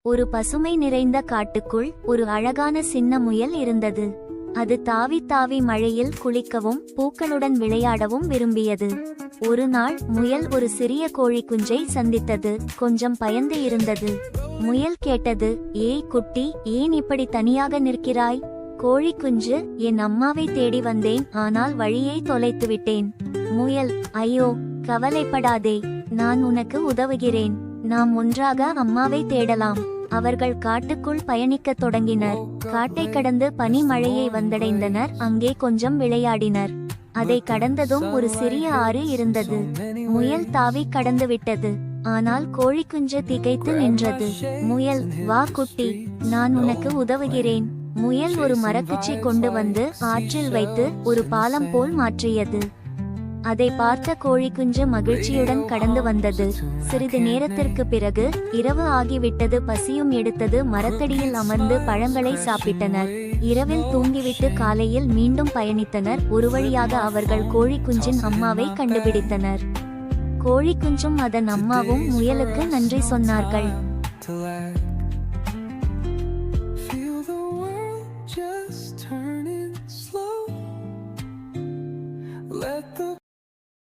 ஒரு பசுமை நிறைந்த காட்டுக்குள் ஒரு அழகான சின்ன முயல் இருந்தது. அது தாவி தாவி மழையில் குளிக்கவும் பூக்களுடன் விளையாடவும் விரும்பியது. ஒரு நாள் முயல் ஒரு சிறிய கோழி குஞ்சை சந்தித்தது. கொஞ்சம் பயந்து இருந்தது. முயல் கேட்டது, ஏய் குட்டி, ஏன் இப்படி தனியாக நிற்கிறாய்? கோழி குஞ்சு, என் அம்மாவை தேடி வந்தேன், ஆனால் வழியை தொலைத்துவிட்டேன். முயல், ஐயோ கவலைப்படாதே, நான் உனக்கு உதவுகிறேன். நாம் ஒன்றாக அம்மாவை தேடலாம். அவர்கள் காட்டுக்குள் பயணிக்கத் தொடங்கினர். காட்டை கடந்து பனி மழையை வந்தடைந்தனர். அங்கே கொஞ்சம் விளையாடினர். அதை கடந்ததும் ஒரு சிறிய ஆறு இருந்தது. முயல் தாவி கடந்து விட்டது. ஆனால் கோழி குஞ்சு திகைத்து நின்றது. முயல், வா குட்டி, நான் உனக்கு உதவுகிறேன். முயல் ஒரு மரக்குச்சி கொண்டு வந்து ஆற்றில் வைத்து ஒரு பாலம் போல் மாற்றியது. அதை பார்த்த கோழி குஞ்சு மகிழ்ச்சியுடன் கடந்து வந்தது. சிறிது நேரத்திற்கு பிறகு இரவு ஆகிவிட்டது. பசியும் எடுத்தது. மரத்தடியில் அமர்ந்து பழங்களை சாப்பிட்டனர். இரவில் தூங்கிவிட்டு காலையில் மீண்டும் பயணித்தனர். ஒரு வழியாக அவர்கள் கோழி குஞ்சின் அம்மாவை கண்டுபிடித்தனர். கோழி குஞ்சும் அதன் அம்மாவும் முயலுக்கு நன்றி சொன்னார்கள்.